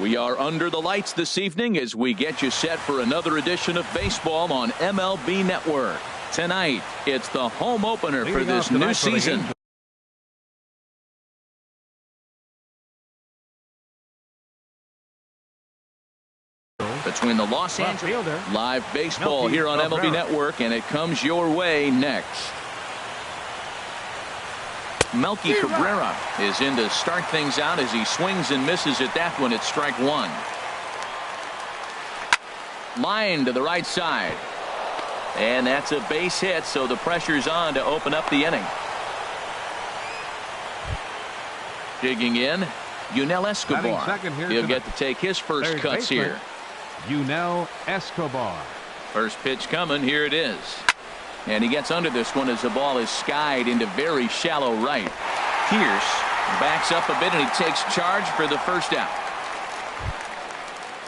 We are under the lights this evening as we get you set for another edition of baseball on MLB Network. Tonight, it's the home opener for this new season. Between the Los Angeles live baseball here on MLB Network, and it comes your way next. Melky Cabrera is in to start things out as he swings and misses at that one at strike one. Line to the right side. And that's a base hit, so the pressure's on to open up the inning. Digging in, Yunel Escobar. He'll get to take his first cuts here. Yunel Escobar. First pitch coming. Here it is. And he gets under this one as the ball is skied into very shallow right. Pierce backs up a bit and he takes charge for the first out.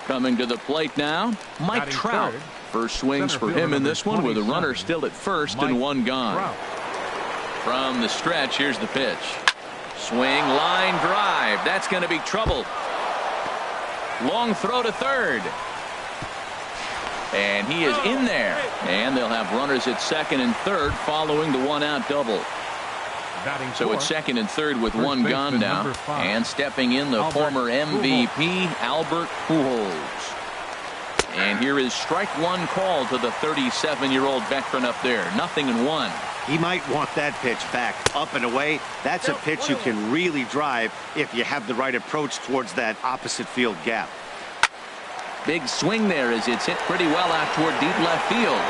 Coming to the plate now, Mike Trout. First swings for him in this one with a runner still at first and one gone. From the stretch, here's the pitch. Swing, line drive. That's going to be trouble. Long throw to third. And he is in there. And they'll have runners at second and third following the one-out double. So it's second and third with one gone now. And stepping in the former MVP, Albert Pujols. And here is strike one call to the 37-year-old veteran up there. 0-1. He might want that pitch back up and away. That's a pitch you can really drive if you have the right approach towards that opposite field gap. Big swing there as it's hit pretty well out toward deep left field.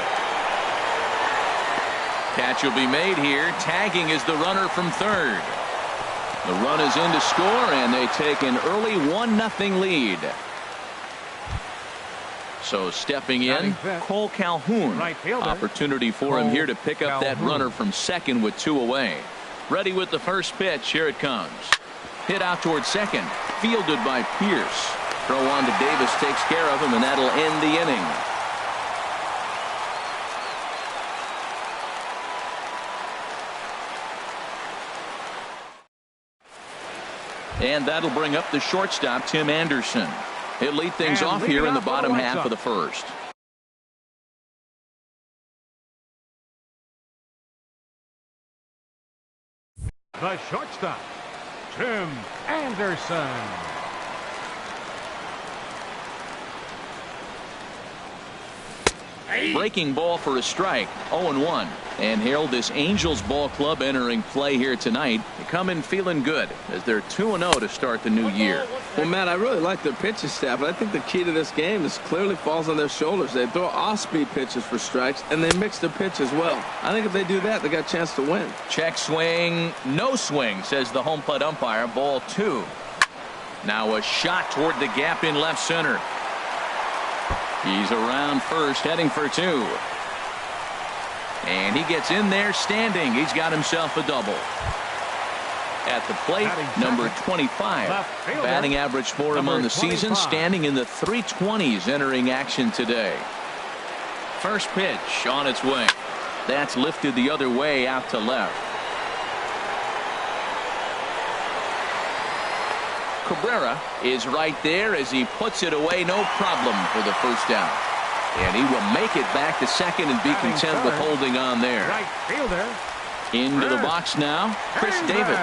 Catch will be made here. Tagging is the runner from third. The run is in to score, and they take an early 1-0 lead. So stepping in, Cole Calhoun. Opportunity for him here to pick up that runner from second with two away. Ready with the first pitch. Here it comes. Hit out toward second. Fielded by Pierce. Throw on to Davis takes care of him, and that'll end the inning. And that'll bring up the shortstop, Tim Anderson. He'll lead things off here in the bottom half of the first. The shortstop, Tim Anderson. Breaking ball for a strike. 0-1. And Harold, this Angels ball club entering play here tonight. They come in feeling good as they're 2-0 to start the new year. Well, Matt, I really like their pitching staff, but I think the key to this game is clearly falls on their shoulders. They throw off-speed pitches for strikes, and they mix their pitch as well. I think if they do that, they got a chance to win. Check swing, no swing, says the home plate umpire. Ball 2. Now a shot toward the gap in left center. He's around first, heading for 2. And he gets in there standing. He's got himself a double. At the plate, number 25. Batting average for him on the season, standing in the 320s entering action today. First pitch on its way. That's lifted the other way out to left. Cabrera is right there as he puts it away, no problem for the first down. And he will make it back to second and be content with holding on there. Right fielder. Into the box now, Chris Davis.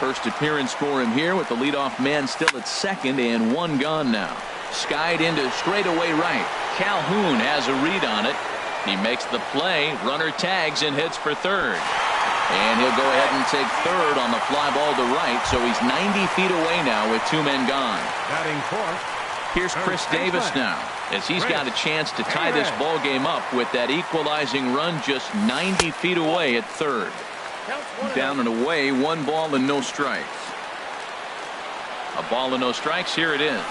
First appearance for him here with the leadoff man still at second and one gone now. Skied into straightaway right. Calhoun has a read on it. He makes the play. Runner tags and hits for third. And he'll go ahead and take third on the fly ball to right, so he's 90 feet away now with two men gone. Batting fourth. Here's Chris Davis now, as he's got a chance to tie this ball game up with that equalizing run just 90 feet away at third. Down and away, 1 ball and no strikes. A ball and no strikes. Here it is.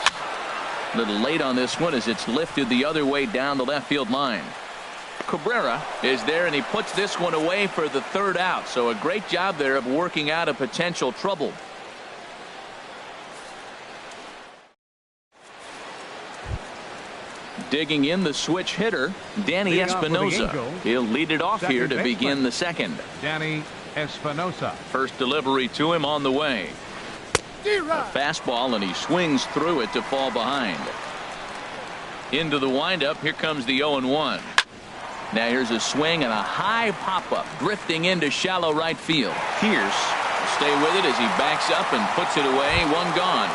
A little late on this one as it's lifted the other way down the left field line. Cabrera is there, and he puts this one away for the third out. So a great job there of working out a potential trouble. Digging in, the switch hitter, Danny Leading off with the Espinosa. Angels, He'll lead it off here to second begin baseman, the second. Danny Espinosa. First delivery to him on the way. A fastball, and he swings through it to fall behind. Into the windup. Here comes the 0-1. Now here's a swing and a high pop-up drifting into shallow right field. Pierce will stay with it as he backs up and puts it away. One gone.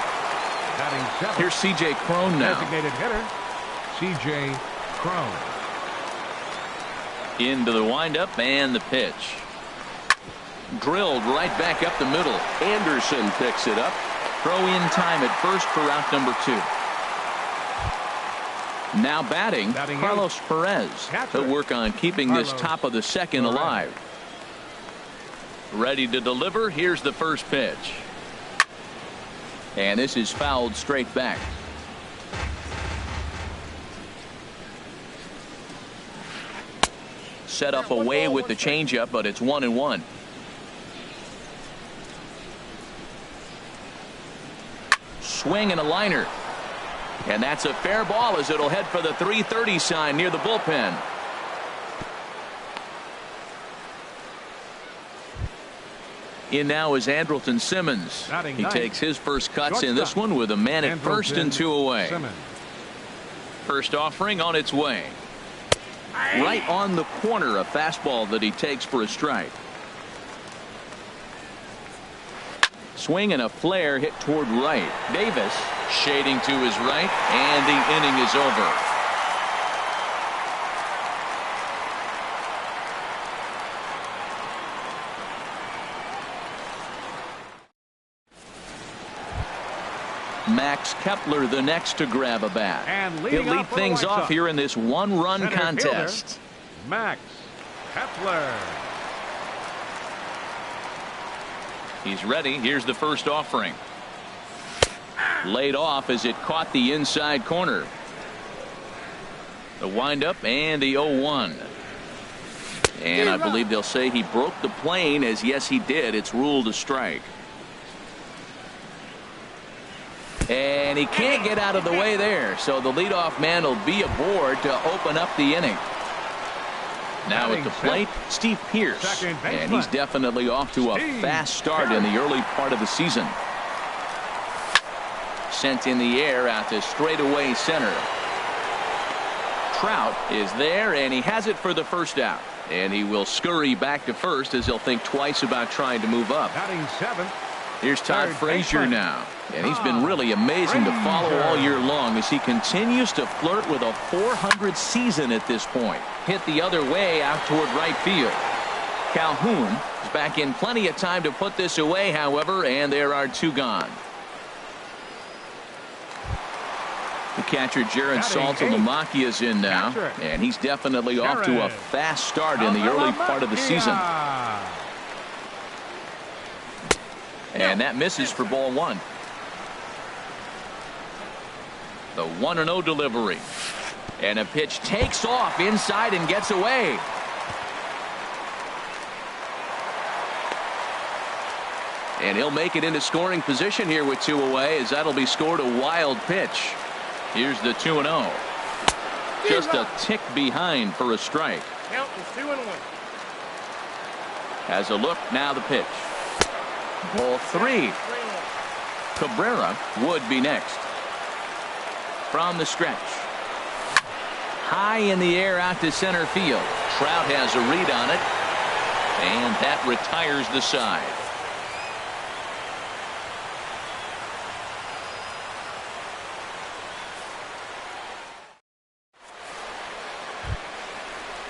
Batting 7th. Here's C.J. Cron now. Designated hitter, C.J. Cron. Into the windup and the pitch. Drilled right back up the middle. Anderson picks it up. Throw in time at first for out number 2. Now batting Carlos Perez. He'll work on keeping this top of the second alive. Ready to deliver. Here's the first pitch. And this is fouled straight back. Set up away with the changeup, but it's 1-1. Swing and a liner. And that's a fair ball as it'll head for the 3:30 sign near the bullpen. In now is Andrelton Simmons. He takes his first cuts in this one with a man at first and 2 away. First offering on its way. Right on the corner, a fastball that he takes for a strike. Swing and a flare hit toward right. Davis shading to his right, and the inning is over. Max Kepler the next to grab a bat. He'll lead things off here in this one-run contest. Max Kepler. He's ready. Here's the first offering. Laid off as it caught the inside corner. The windup and the 0-1. And I believe they'll say he broke the plane, as yes he did. It's ruled a strike. And he can't get out of the way there, so the leadoff man will be aboard to open up the inning. Now at the plate, Steve Pierce, and he's definitely off to a fast start in the early part of the season. Sent in the air out to straightaway center. Trout is there, and he has it for the first out. And he will scurry back to first as he'll think twice about trying to move up. Batting 7th. Here's Todd Frazier now. And he's been really amazing to follow all year long as he continues to flirt with a 400 season at this point. Hit the other way out toward right field. Calhoun is back in plenty of time to put this away, however, and there are 2 gone. The catcher Jared Saltalamacchia is in now, and he's definitely off to a fast start in the early part of the season. And that misses for ball 1. The 1-0 delivery. And a pitch takes off inside and gets away. And he'll make it into scoring position here with 2 away, as that'll be scored a wild pitch. Here's the 2-0. Just a tick behind for a strike. Count is 2-1. Has a look, now the pitch. Ball 3. Cabrera would be next. From the stretch. High in the air out to center field. Trout has a read on it. And that retires the side.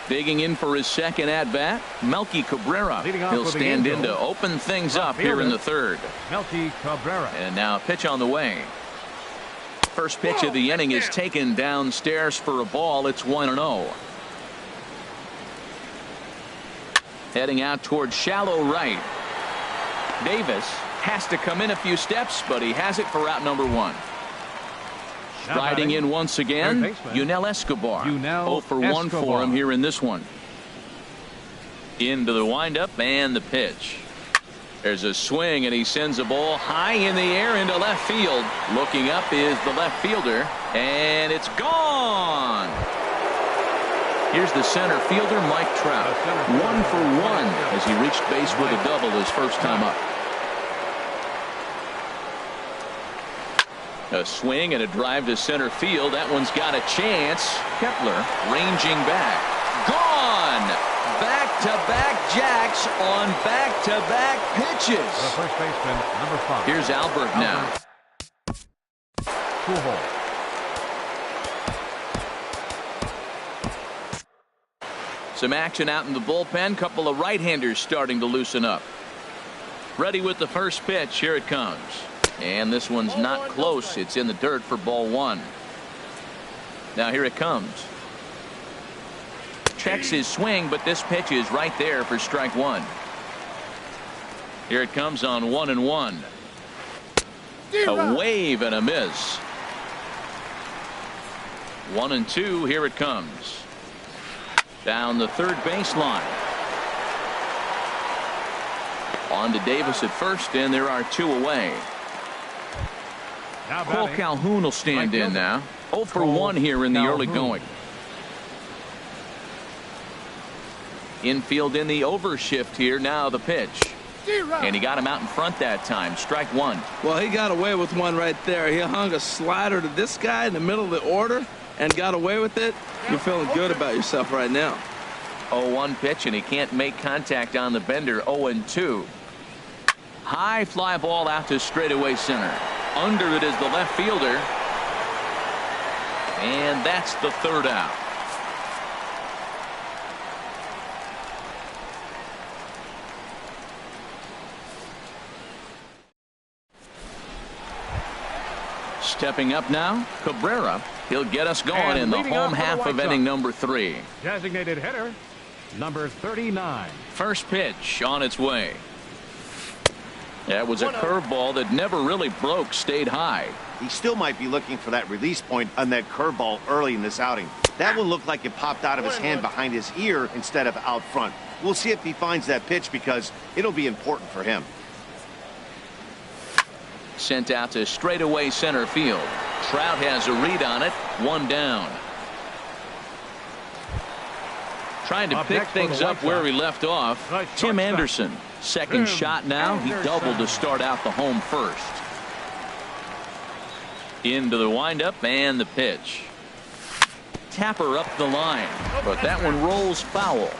Digging in for his second at-bat, Melky Cabrera. He'll stand in to open things up here in the third. Melky Cabrera. And now a pitch on the way. First pitch of the inning is taken downstairs for a ball. It's 1-0. Heading out toward shallow right. Davis has to come in a few steps, but he has it for out number 1. Striding in once again, Yunel Escobar. 0 for 1 for him here in this one. Into the windup and the pitch. There's a swing, and he sends a ball high in the air into left field. Looking up is the left fielder, And it's gone. Here's the center fielder, Mike Trout. 1 for 1 as he reached base with a double his first time up. A swing and a drive to center field. That one's got a chance. Kepler ranging back. Gone. Back-to-back jacks on back-to-back pitches. The first baseman, number 5. Here's Albert now. Pujols. Some action out in the bullpen. Couple of right-handers starting to loosen up. Ready with the first pitch. Here it comes. And this one's not close. It's in the dirt for ball 1. Now here it comes. Checks his swing, but this pitch is right there for strike 1. Here it comes on 1-1. A wave and a miss. 1-2. Here it comes. Down the third baseline. On to Davis at first, and there are 2 away. Cole Calhoun will stand in now. 0 for 1 here in the early going. Infield in the overshift here. Now the pitch. And he got him out in front that time. Strike 1. Well, he got away with one right there. He hung a slider to this guy in the middle of the order and got away with it. You're feeling good about yourself right now. 0-1 pitch, and he can't make contact on the bender. 0-2. High fly ball out to straightaway center. Under it is the left fielder. And that's the third out. Stepping up now, Cabrera. He'll get us going in the home half of inning number 3. Designated hitter, number 39. First pitch on its way. That was a curveball that never really broke, stayed high. He still might be looking for that release point on that curveball early in this outing. That one looked like it popped out of his hand behind his ear instead of out front. We'll see if he finds that pitch because it'll be important for him. Sent out to straightaway center field. Trout has a read on it. 1 down. Trying to pick things up where he left off. Tim Anderson. Second shot now. He doubled to start out the home first. Into the windup and the pitch. Tapper up the line, but that one rolls foul.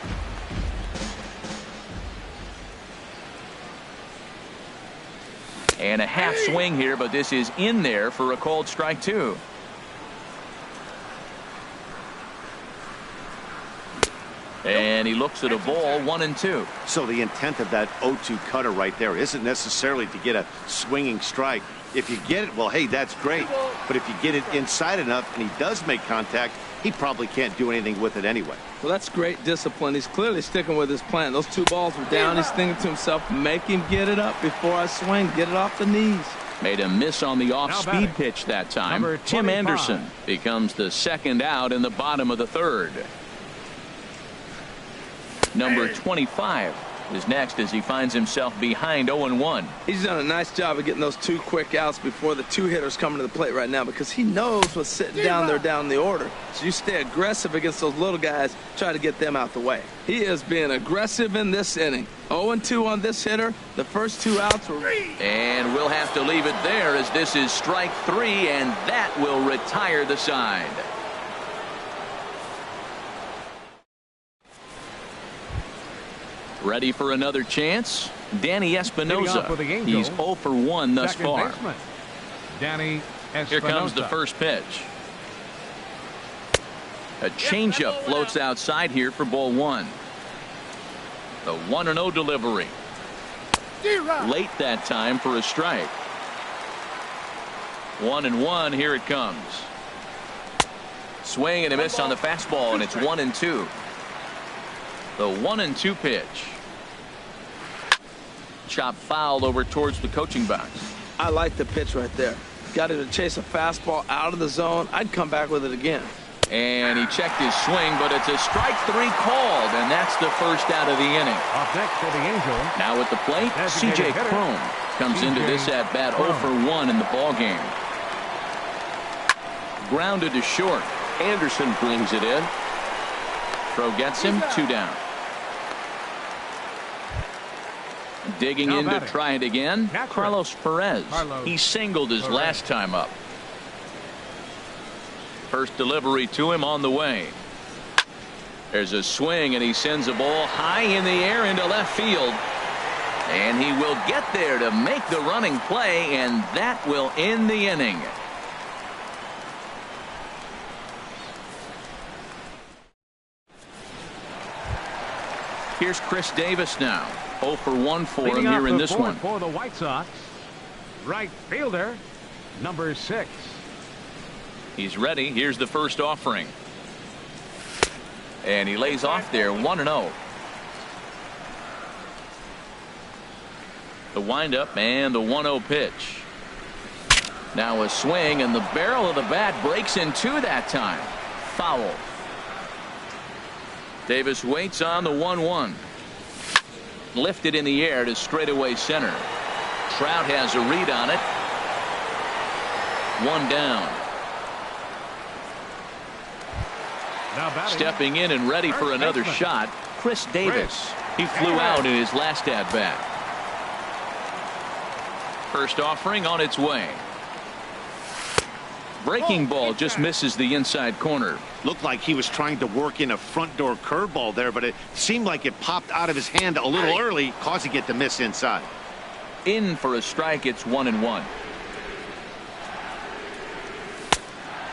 And a half swing here, but this is in there for a called strike 2. And he looks at a ball. 1-2. So the intent of that 0-2 cutter right there isn't necessarily to get a swinging strike. If you get it, well, hey, that's great. But if you get it inside enough and he does make contact, he probably can't do anything with it anyway. Well, that's great discipline. He's clearly sticking with his plan. Those 2 balls were down. He's thinking to himself, make him get it up before I swing. Get it off the knees. Made a miss on the off-speed pitch that time. Tim Anderson becomes the second out in the bottom of the third. Number 25 is next as he finds himself behind 0-1. He's done a nice job of getting those 2 quick outs before the 2 hitters coming to the plate right now because he knows what's sitting down there down the order. So you stay aggressive against those little guys, try to get them out the way. He is being aggressive in this inning. 0-2 on this hitter. The first 2 outs were. And we'll have to leave it there as this is strike 3, and that will retire the side. Ready for another chance? Danny Espinosa. He's 0 for 1 thus far. Danny Espinosa. Here comes the first pitch. A changeup floats outside here for ball 1. The 1-0 delivery. Late that time for a strike. 1-1. Here it comes. Swing and a miss on the fastball, and it's 1-2. The 1-2 pitch. Chop foul over towards the coaching box. I like the pitch right there. Got him to chase a fastball out of the zone. I'd come back with it again. And he checked his swing, but it's a strike 3 called, and that's the first out of the inning. Up next for the Angels. Now at the plate, C.J. Cron comes into this at bat 0 for 1 in the ball game. Grounded to short. Anderson brings it in. Throw gets him. 2 down. Digging in to try it again. Carlos Perez. He singled his last time up. First delivery to him on the way. There's a swing, and he sends a ball high in the air into left field. And he will get there to make the running play, and that will end the inning. Here's Chris Davis now. 0 for 1 for him here in this one. For the White Sox, right fielder, number 6. He's ready. Here's the first offering. And he lays off there 1-0. The windup and the 1-0 pitch. Now a swing, and the barrel of the bat breaks in 2 that time. Foul. Davis waits on the 1-1. Lifted in the air to straightaway center. Trout has a read on it. 1 down. Stepping in and ready for another shot, Chris Davis. He flew out in his last at bat. First offering on its way. Breaking ball just misses the inside corner. Looked like he was trying to work in a front door curveball there, but it seemed like it popped out of his hand a little early, causing it to miss inside. In for a strike. It's 1-1.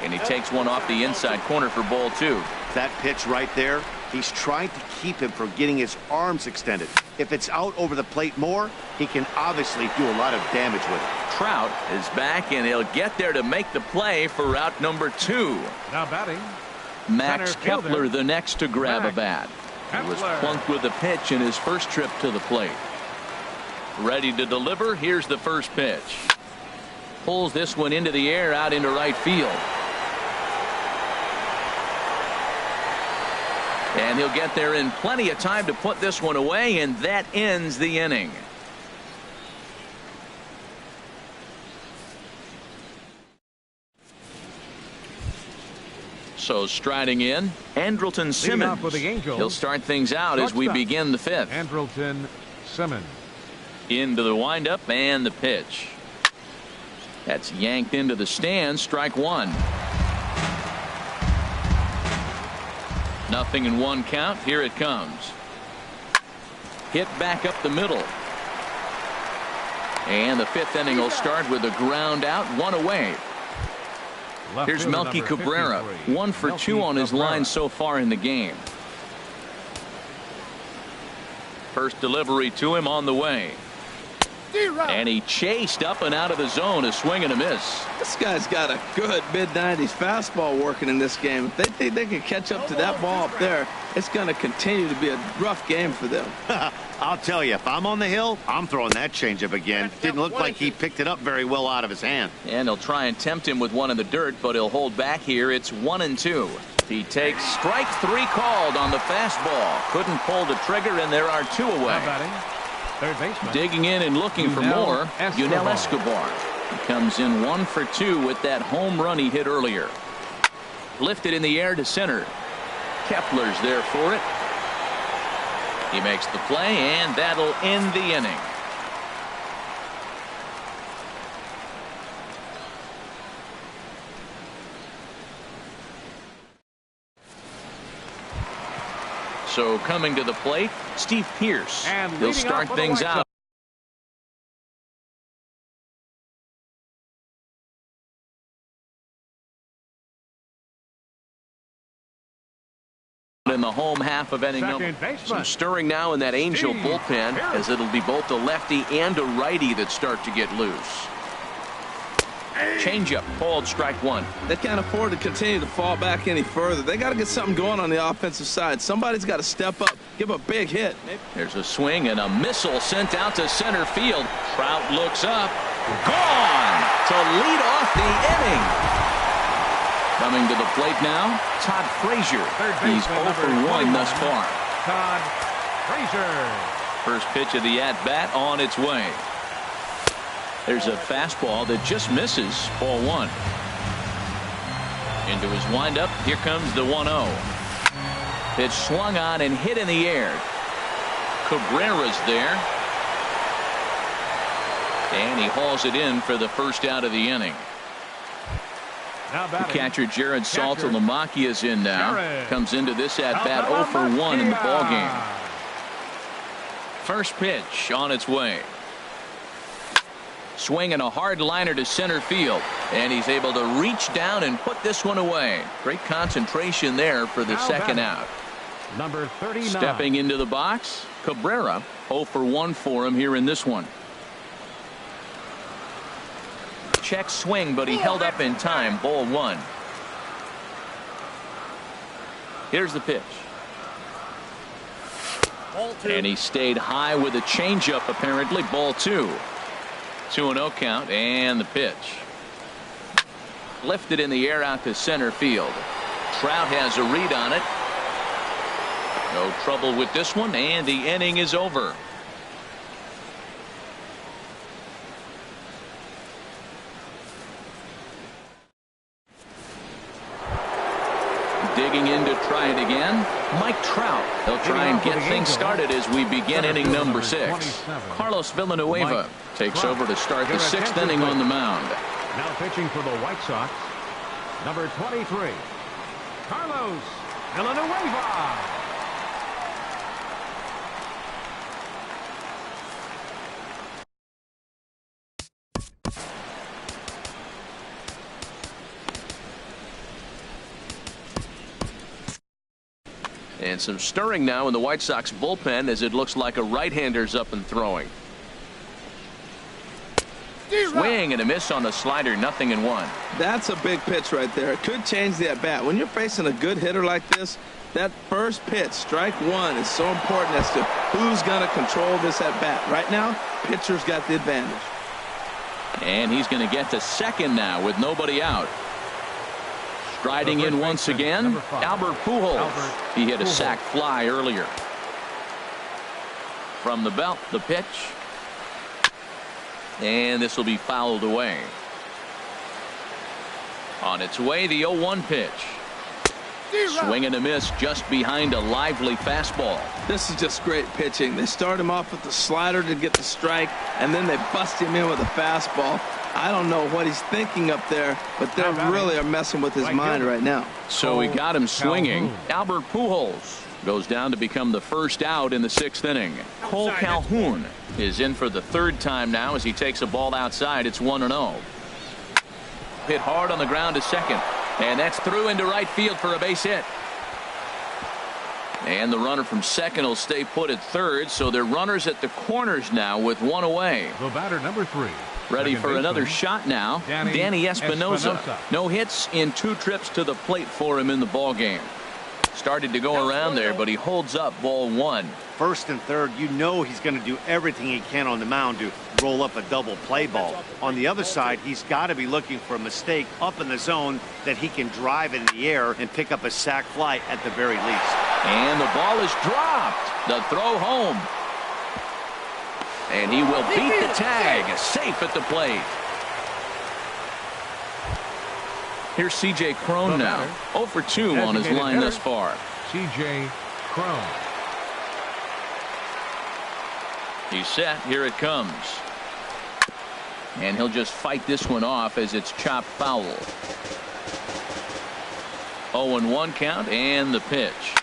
And he takes one off the inside corner for ball 2. That pitch right there, he's trying to keep him from getting his arms extended. If it's out over the plate more, he can obviously do a lot of damage with it. Trout is back, and he'll get there to make the play for out number 2. Now batting, Max Kepler, the next to grab a bat. He was plunked with a pitch in his first trip to the plate. Ready to deliver. Here's the first pitch. Pulls this one into the air out into right field. And he'll get there in plenty of time to put this one away, and that ends the inning. So striding in, Andrelton Simmons. For the Angels, he'll start things out as we begin the 5th. Andrelton Simmons. Into the windup and the pitch. That's yanked into the stands. Strike 1. 0-1 count. Here it comes. Hit back up the middle. And the 5th inning will start with a ground out, 1 away. Here's Melky Cabrera. 1 for 2 on his line so far in the game. First delivery to him on the way. And he chased up and out of the zone. A swing and a miss. This guy's got a good mid-90s fastball working in this game. If they think they can catch up to that ball up there, it's going to continue to be a rough game for them. I'll tell you, if I'm on the hill, I'm throwing that changeup again. Didn't look like he picked it up very well out of his hand. And he'll try and tempt him with one in the dirt, but he'll hold back here. It's 1-2. He takes strike 3 called on the fastball. Couldn't pull the trigger, and there are 2 away. Third baseman. Digging in and looking for more, Yunel Escobar. He comes in 1 for 2 with that home run he hit earlier. Lifted in the air to center. Kepler's there for it. He makes the play, and that'll end the inning. So coming to the plate, Steve Pearce. He'll start things out. In the home half of inning number. Some stirring now in that Angel bullpen, as it'll be both a lefty and a righty that start to get loose. Changeup called, strike 1. They can't afford to continue to fall back any further. They got to get something going on the offensive side. Somebody's got to step up, give a big hit. There's a swing and a missile sent out to center field. Trout looks up. Gone to lead off the inning. Coming to the plate now, Todd Frazier. He's 0 for 1 thus far. Todd Frazier. First pitch of the at-bat on its way. There's a fastball that just misses, ball 1. Into his windup. Here comes the 1-0. Pitch swung on and hit in the air. Cabrera's there. And he hauls it in for the first out of the inning. Catcher Jared Saltalamacchia is in now. Comes into this at bat 0 for 1 in the ball game. First pitch on its way. Swinging a hard liner to center field, and he's able to reach down and put this one away. Great concentration there for the second out. Number 39. Stepping into the box, Cabrera. 0 for 1 for him here in this one. Check swing, but he held up in time. Ball 1. Here's the pitch. And he stayed high with a changeup, apparently. Ball 2. 2-0 count, and the pitch. Lifted in the air out to center field. Trout has a read on it. No trouble with this one, and the inning is over. Digging in to try it again, Mike Trout. They'll try and get things started as we begin inning number 6. Carlos Villanueva takes over to start the 6th inning on the mound. Now pitching for the White Sox, number 23, Carlos Villanueva. And some stirring now in the White Sox bullpen as it looks like a right-hander's up and throwing. Swing and a miss on the slider, 0-1. That's a big pitch right there. It could change the at-bat. When you're facing a good hitter like this, that first pitch, strike 1, is so important as to who's going to control this at-bat. Right now, pitcher's got the advantage. And he's going to get to second now with nobody out. Striding in once again, Albert Pujols. He hit a sac fly earlier. From the belt, the pitch. And this will be fouled away. On its way, the 0-1 pitch. Swing and a miss just behind a lively fastball. This is just great pitching. They start him off with the slider to get the strike, and then they bust him in with a fastball. I don't know what he's thinking up there, but they really are messing with his mind right now. So we got him swinging. Albert Pujols goes down to become the first out in the 6th inning. Cole Calhoun is in for the 3rd time now as he takes a ball outside. It's 1-0. Hit hard on the ground to second. And that's through into right field for a base hit. And the runner from second will stay put at 3rd, so they're runners at the corners now with 1 away. The batter, number 3. Ready for another shot now, Danny Espinosa. No hits in 2 trips to the plate for him in the ball game. Started to go around there, but he holds up. Ball 1. 1st and 3rd, you know he's going to do everything he can on the mound to roll up a double play ball. On the other side, he's got to be looking for a mistake up in the zone that he can drive in the air and pick up a sac fly at the very least. And the ball is dropped. The throw home. And he will beat the tag. Safe at the plate. Here's C.J. Cron now. 0 for 2 on his line thus far. C.J. Cron. He's set. Here it comes. And he'll just fight this one off as it's chopped foul. 0-1 count and the pitch.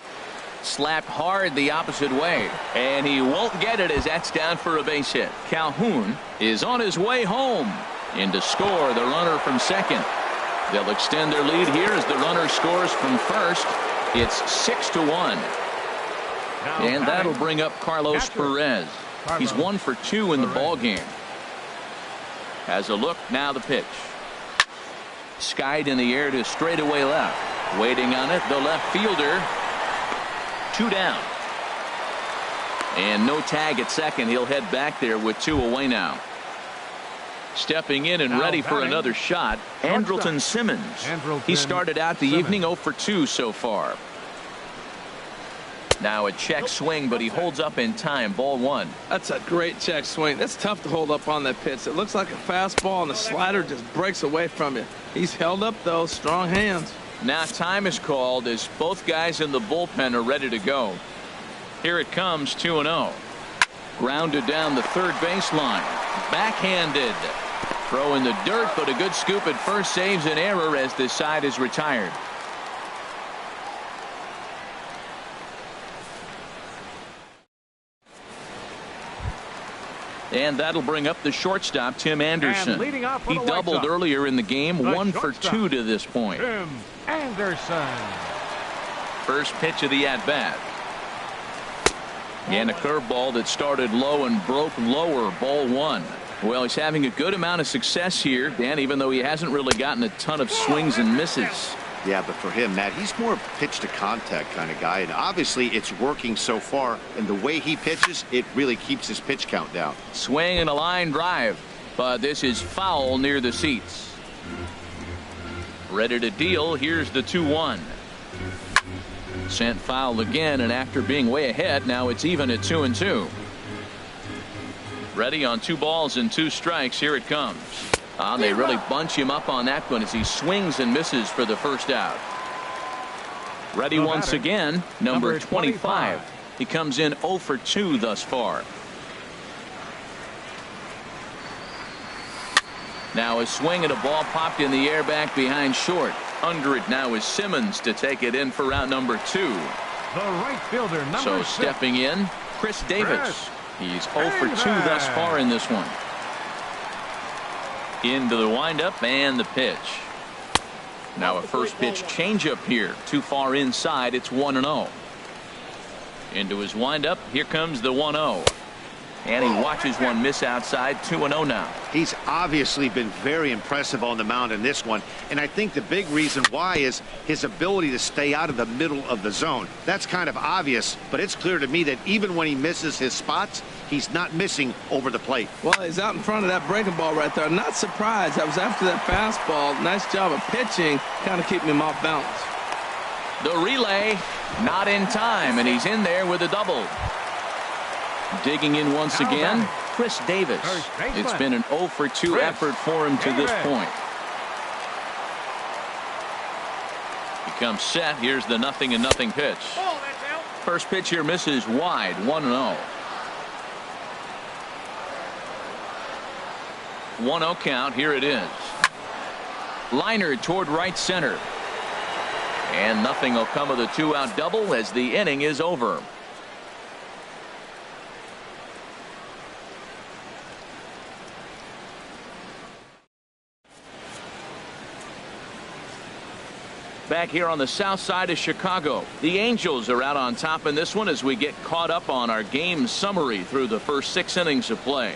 Slapped hard the opposite way. And he won't get it as that's down for a base hit. Calhoun is on his way home. In to score the runner from second. They'll extend their lead here as the runner scores from first. It's 6-1. And that'll bring up Carlos Perez. He's 1 for 2 in the ball game. Has a look, now the pitch. Skied in the air to straightaway left. Waiting on it, the left fielder. 2 down. And no tag at second. He'll head back there with 2 away now. Stepping in and ready for another shot, Andrelton Simmons. He started out the evening 0 for 2 so far. Now a check swing, but he holds up in time. Ball 1. That's a great check swing. That's tough to hold up on that pitch. It looks like a fastball, and the slider just breaks away from you. He's held up, though. Strong hands. Now time is called as both guys in the bullpen are ready to go. Here it comes, 2-0. Grounded down the third baseline. Backhanded. Throw in the dirt, but a good scoop at first saves an error as this side is retired. And that'll bring up the shortstop, Tim Anderson. He doubled earlier in the game, 1 for 2 to this point. Tim Anderson. First pitch of the at-bat. And a curveball that started low and broke lower, ball 1. Well, he's having a good amount of success here, Dan, even though he hasn't really gotten a ton of swings and misses. Yeah, but for him, Matt, he's more a pitch to contact kind of guy, and obviously it's working so far, and the way he pitches, it really keeps his pitch count down. Swing and a line drive, but this is foul near the seats. Ready to deal. Here's the 2-1. Sent foul again, and after being way ahead, now it's even at 2-2. Ready on 2 balls and 2 strikes. Here it comes. They really bunch him up on that one as he swings and misses for the first out. Ready once again, number 25. He comes in 0 for 2 thus far. Now a swing and a ball popped in the air back behind short. Under it now is Simmons to take it in for round number 2. The right fielder, number 6. So stepping in, Chris Davis. He's 0 for 2 thus far in this one. Into the windup and the pitch. Now a first pitch changeup here. Too far inside. It's 1-0. Into his windup. Here comes the 1-0. And he watches one miss outside. 2-0 now. He's obviously been very impressive on the mound in this one, and I think the big reason why is his ability to stay out of the middle of the zone. That's kind of obvious, but it's clear to me that even when he misses his spots, he's not missing over the plate. Well, he's out in front of that breaking ball right there. Not surprised. That was after that fastball. Nice job of pitching, kind of keeping him off balance. The relay not in time, and he's in there with a double. Digging in once again, Chris Davis. It's been an 0 for 2 effort for him to this point. He comes set. Here's the 0-0 pitch. First pitch here misses wide. 1-0. 1-0 count. Here it is. Liner toward right center. And nothing will come of the 2-out double as the inning is over. Back here on the south side of Chicago, the Angels are out on top in this one as we get caught up on our game summary through the first 6 innings of play.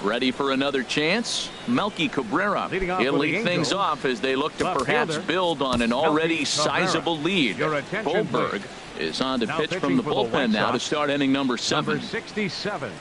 Ready for another chance? Melky Cabrera. He'll lead things off as they look to perhaps build on an already sizable lead. Goldberg is on to pitch from the bullpen now to start inning number 7. Number 67.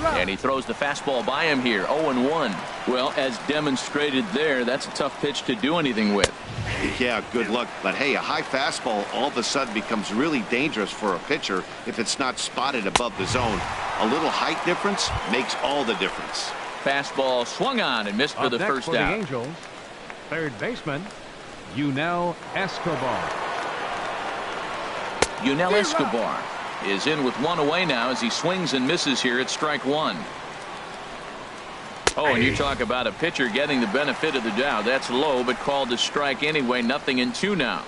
And he throws the fastball by him here. 0-1. Well, as demonstrated there, that's a tough pitch to do anything with. Yeah, good luck. But hey, a high fastball all of a sudden becomes really dangerous for a pitcher if it's not spotted above the zone. A little height difference makes all the difference. Fastball swung on and missed for the first out. The Angels, third baseman, Yunel Escobar. Yunel Escobar is in with 1 away now as he swings and misses here at strike 1. Oh, and you talk about a pitcher getting the benefit of the doubt. That's low, but called to strike anyway. 0-2 now.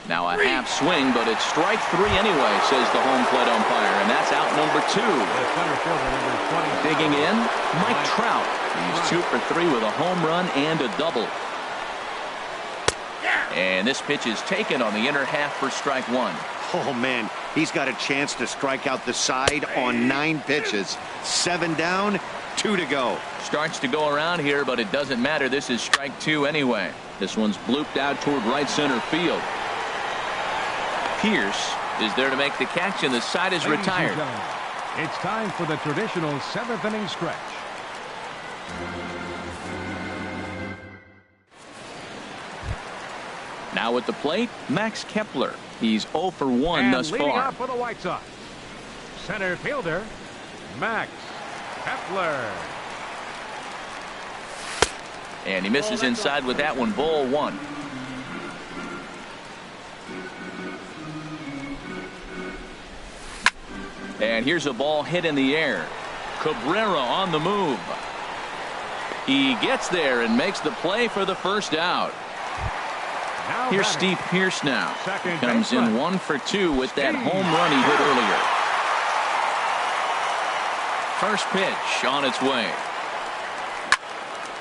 Now a half swing, but it's strike 3 anyway, says the home plate umpire, and that's out number 2. Digging in, Mike Trout. He's 2 for 3 with a home run and a double. And this pitch is taken on the inner half for strike 1. Oh, man, he's got a chance to strike out the side on 9 pitches. 7 down, 2 to go. Starts to go around here, but it doesn't matter. This is strike 2 anyway. This one's blooped out toward right center field. Pierce is there to make the catch, and the side is retired. It's time for the traditional seventh inning stretch. Now at the plate, Max Kepler. He's 0 for 1 thus leading far. off for the White Sox, center fielder Max Kepler. And he misses inside with that one. Ball 1. And here's a ball hit in the air. Cabrera on the move. He gets there and makes the play for the first out. Here's Steve Pierce now. Comes in 1 for 2 with that home run he hit earlier. First pitch on its way.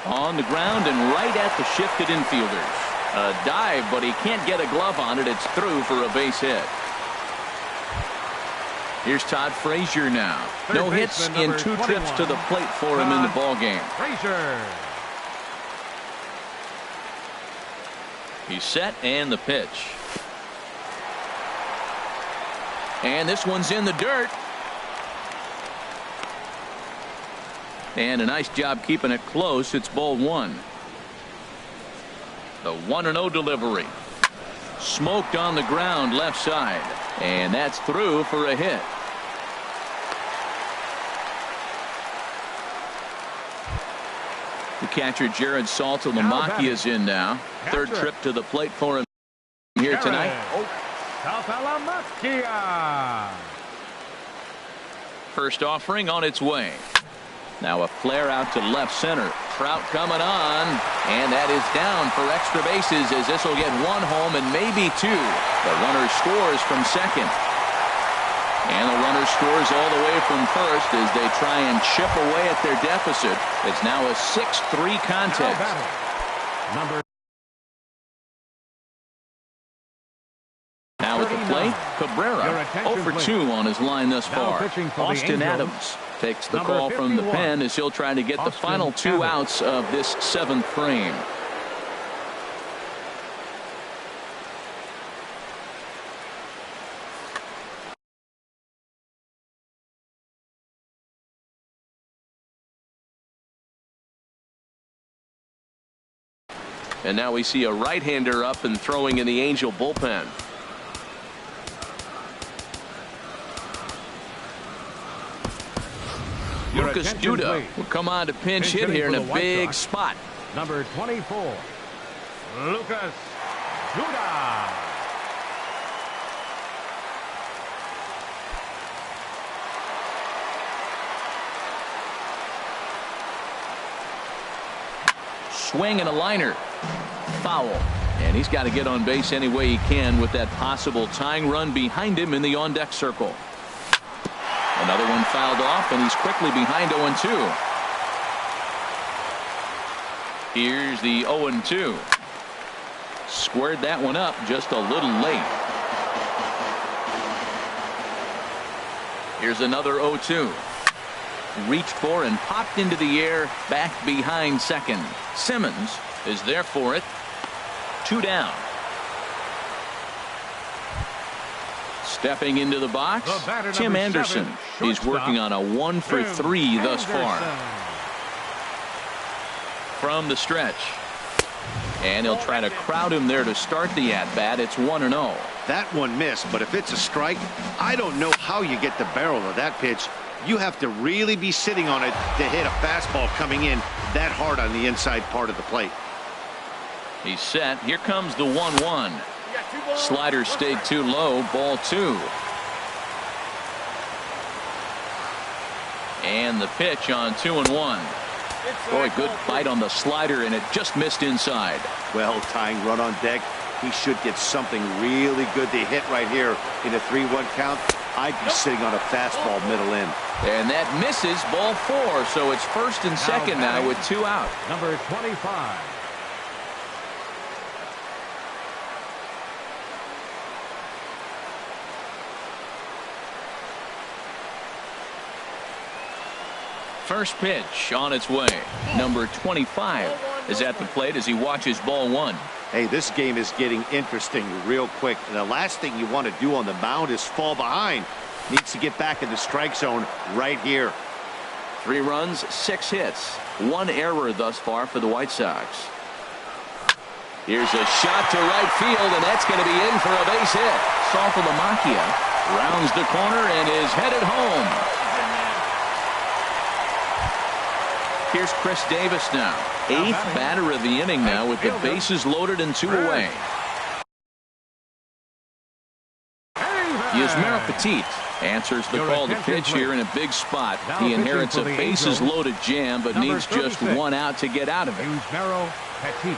On the ground and right at the shifted infielders. A dive, but he can't get a glove on it. It's through for a base hit. Here's Todd Frazier now. No hits in 2 trips to the plate for him in the ballgame. Frazier. He's set, and the pitch. And this one's in the dirt. And a nice job keeping it close. It's ball 1. The 1-0 delivery. Smoked on the ground left side. And that's through for a hit. The catcher Jared Saltalamacchia is in now. Third trip to the plate for him here tonight. Saltalamacchia. First offering on its way. Now a flare out to left center. Trout coming on, and that is down for extra bases as this will get 1 home and maybe 2. The runner scores from second. And the runner scores all the way from first as they try and chip away at their deficit. It's now a 6-3 contest. Now at the plate, Cabrera 0 for 2 on his line thus far. Austin Adams takes the call from the pen as he'll try to get the final 2 outs of this 7th frame. And now we see a right-hander up and throwing in the Angel bullpen. Lucas Duda will come on to pinch hit here in a big spot. Number 24, Lucas Duda. Swing and a liner. Foul. And he's got to get on base any way he can with that possible tying run behind him in the on-deck circle. Another one fouled off, and he's quickly behind 0-2. Here's the 0-2. Squared that one up just a little late. Here's another 0-2. Reached for and popped into the air back behind second. Simmons is there for it. 2 down. Stepping into the box, Tim Anderson. He's working on a 1 for 3 thus far. From the stretch. And he'll try to crowd him there to start the at-bat. It's 1-0. That one missed, but if it's a strike, I don't know how you get the barrel of that pitch. You have to really be sitting on it to hit a fastball coming in that hard on the inside part of the plate. He's set. Here comes the 1-1. Slider stayed too low. Ball 2. And the pitch on 2-1. Boy, good bite on the slider, and it just missed inside. Well, tying run on deck. He should get something really good to hit right here in a 3-1 count. I'd be sitting on a fastball middle in. And that misses. Ball 4. So it's first and second now with 2 out. Number 25. First pitch on its way. Number 25. is at the plate as he watches ball one. Hey, this game is getting interesting real quick. And the last thing you want to do on the mound is fall behind. Needs to get back in the strike zone right here. 3 runs, 6 hits, 1 error thus far for the White Sox. Here's a shot to right field, and that's going to be in for a base hit. Saltalamacchia rounds the corner and is headed home. Here's Chris Davis now. 8th batter of the inning now with the bases loaded and 2 away. Yusmeiro Petit answers the call to pitch here in a big spot. He inherits a bases loaded jam but needs just 1 out to get out of it. Yusmeiro Petit.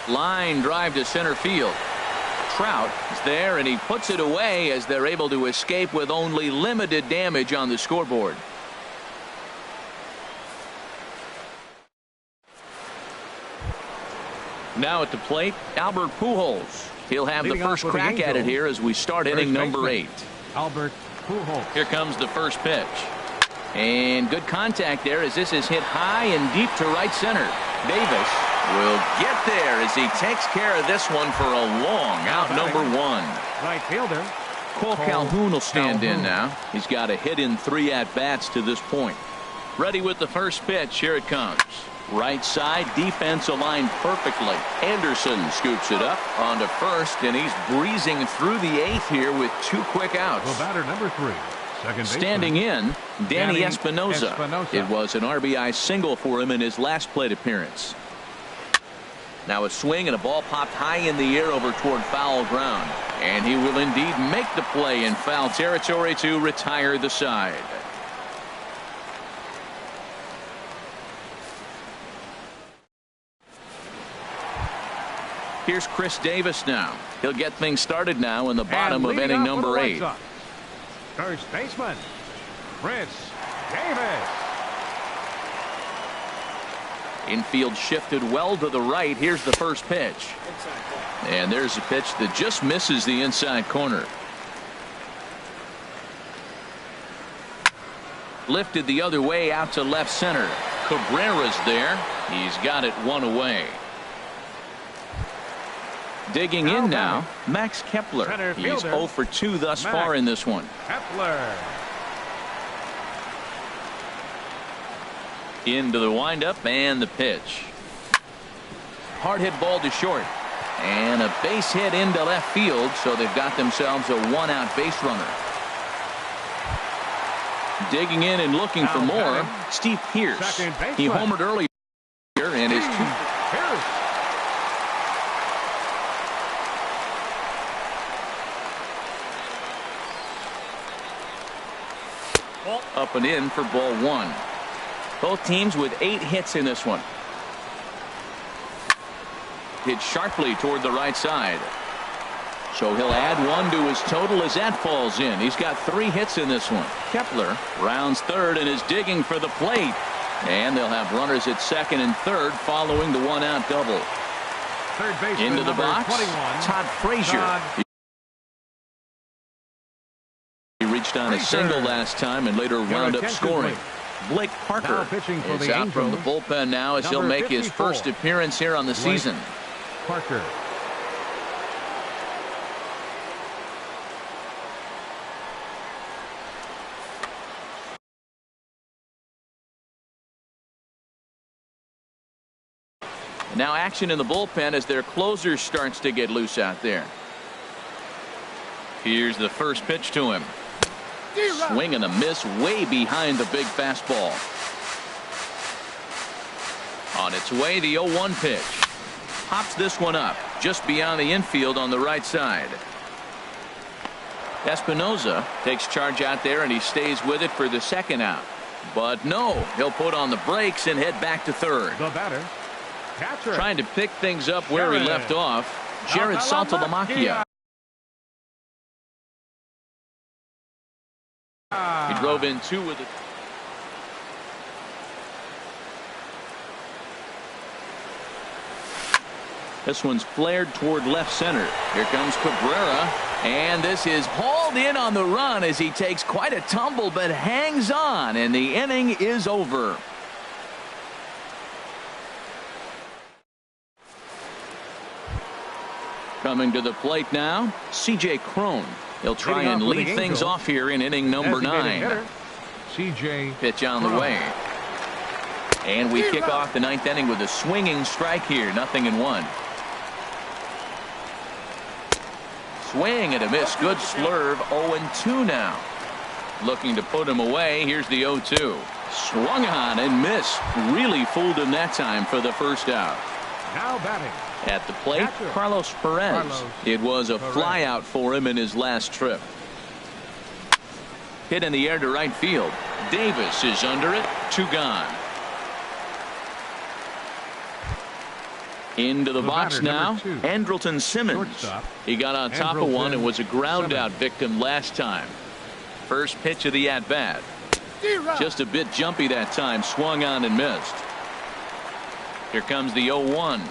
Line drive to center field. Trout is there, and he puts it away as they're able to escape with only limited damage on the scoreboard. Now at the plate, Albert Pujols. He'll have the first crack at it here as we start inning number 8. Albert Pujols. Here comes the first pitch. And good contact there as this is hit high and deep to right center. Davis will get there as he takes care of this one for a long out number 1. Right fielder Cole Calhoun will stand in now. He's got a hit in 3 at-bats to this point. Ready with the first pitch. Here it comes. Right side, defense aligned perfectly. Anderson scoops it up onto first, and he's breezing through the 8th here with 2 quick outs. The batter number 3. Standing in, Danny Espinosa. It was an RBI single for him in his last plate appearance. Now a swing and a ball popped high in the air over toward foul ground. And he will indeed make the play in foul territory to retire the side. Here's Chris Davis now. He'll get things started now in the bottom of inning number 8. First baseman, Chris Davis. Infield shifted well to the right. Here's the first pitch. And there's a pitch that just misses the inside corner. Lifted the other way out to left center. Cabrera's there. He's got it 1 away. Digging in now, Max Kepler. He's 0 for 2 thus far in this one. Kepler. Into the windup and the pitch. Hard hit ball to short. And a base hit into left field, so they've got themselves a 1-out base runner. Digging in and looking for more, Steve Pearce. He homered earlier and is 2. Up and in for ball 1. Both teams with 8 hits in this one. Hit sharply toward the right side. So he'll add 1 to his total as that falls in. He's got 3 hits in this one. Kepler rounds third and is digging for the plate. And they'll have runners at second and third following the 1-out double. Third baseman, into the box, 21, Todd Frazier. He reached on a single last time and later wound up scoring. Blake Parker is out from the bullpen now as he'll make his first appearance here on the season. Parker. Now action in the bullpen as their closer starts to get loose out there. Here's the first pitch to him. Swing and a miss way behind the big fastball. On its way, the 0-1 pitch. Pops this one up just beyond the infield on the right side. Espinosa takes charge out there and he stays with it for the 2nd out. But no, he'll put on the brakes and head back to third. The batter, catcher. Trying to pick things up where he left off, Jared Saltalamacchia. He drove in 2 with it. This one's flared toward left center. Here comes Cabrera, and this is hauled in on the run as he takes quite a tumble but hangs on, and the inning is over. Coming to the plate now, C.J. Cron. He'll try and lead things off here in inning number 9. C.J. Pitch on the way. And we kick off the 9th inning with a swinging strike here. 0-1. Swing and a miss. Good slurve. 0-2 now. Looking to put him away. Here's the 0-2. Swung on and missed. Really fooled him that time for the first out. Now batting. At the plate, Carlos Perez. It was a fly out for him in his last trip. Hit in the air to right field. Davis is under it. 2 gone. Into the box now, Andrelton Simmons. He got on top of one and was a ground out victim last time. First pitch of the at-bat. Just a bit jumpy that time. Swung on and missed. Here comes the 0-1.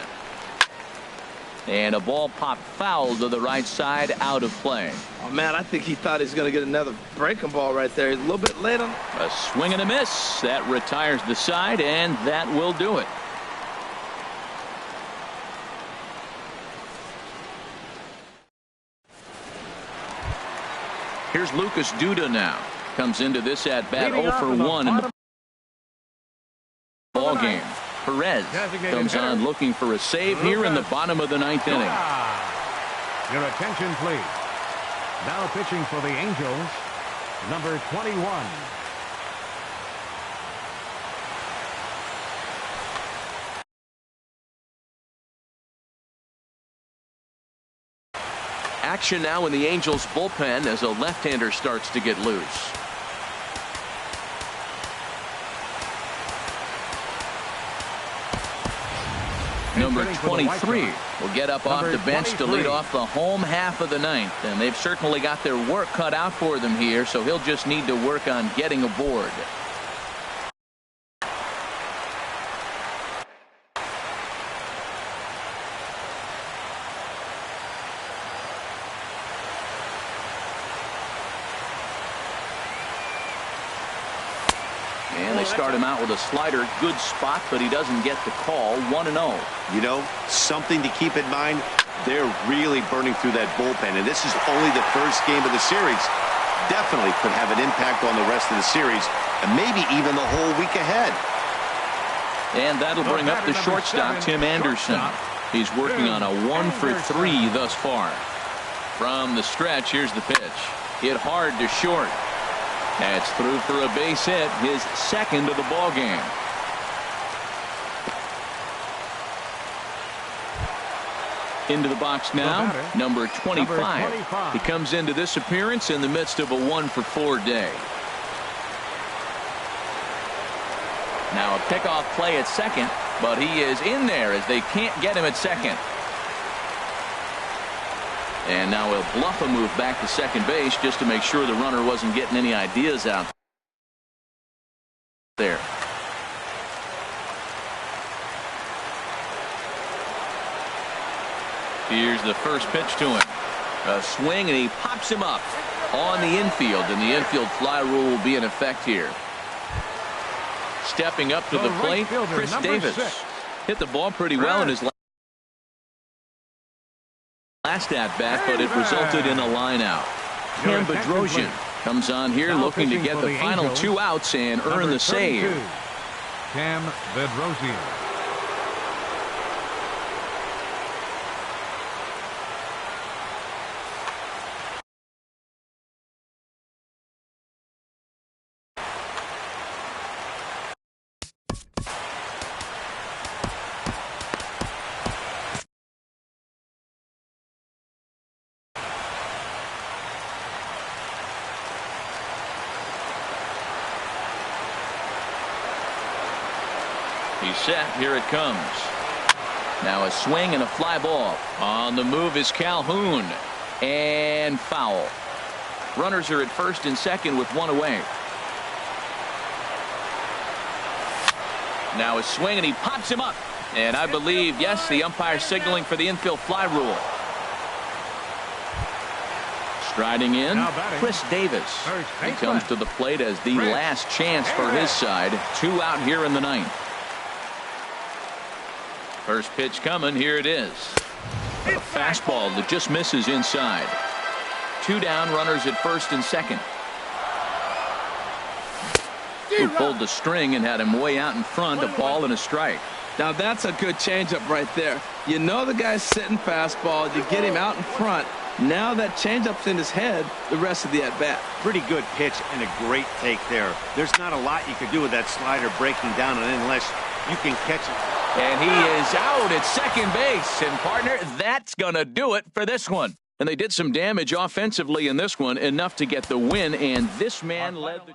And a ball popped foul to the right side, out of play. Oh, man, I think he thought he was going to get another breaking ball right there. He's a little bit late on. A swing and a miss. That retires the side, and that will do it. Here's Lucas Duda now. Comes into this at-bat 0 for 1 in the ball game. Perez comes on looking for a save here in the bottom of the 9th inning. Your attention, please. Now pitching for the Angels, number 21. Action now in the Angels bullpen as a left-hander starts to get loose. Number 23 will get up off the bench to lead off the home half of the 9th, and they've certainly got their work cut out for them here, so he'll just need to work on getting aboard. And they start him out with a slider. Good spot, but he doesn't get the call. 1-0. You know, something to keep in mind, they're really burning through that bullpen, and this is only the first game of the series. Definitely could have an impact on the rest of the series, and maybe even the whole week ahead. And that'll bring up the shortstop, Tim Anderson. He's working on a 1 for 3 thus far. From the stretch, here's the pitch. Hit hard to short. That's through for a base hit, his second of the ball game. Into the box now, number 25. He comes into this appearance in the midst of a 1 for 4 day. Now a pickoff play at second, but he is in there as they can't get him at second. And now he'll bluff a move back to second base just to make sure the runner wasn't getting any ideas out there. Here's the first pitch to him. A swing, and he pops him up on the infield, and the infield fly rule will be in effect here. Stepping up to the plate, Chris Davis. Hit the ball pretty well in his last at-bat, but it resulted in a line out. Cam Bedrosian comes on here looking to get the final 2 outs and earn the save. Cam Bedrosian. He's set. Here it comes. Now a swing and a fly ball. On the move is Calhoun. And foul. Runners are at first and second with 1 away. Now a swing, and he pops him up. And I believe, yes, the umpire signaling for the infield fly rule. Striding in, Chris Davis. He comes to the plate as the last chance for his side. 2 out here in the 9th. First pitch coming. Here it is. A fastball that just misses inside. 2 down, runners at first and second. Who pulled the string and had him way out in front, a ball and a strike. Now that's a good changeup right there. You know the guy's sitting fastball. You get him out in front. Now that changeup's in his head the rest of the at-bat. Pretty good pitch and a great take there. There's not a lot you could do with that slider breaking down unless you can catch it. And he is out at second base. And, partner, that's going to do it for this one. And they did some damage offensively in this one, enough to get the win. And this man led the...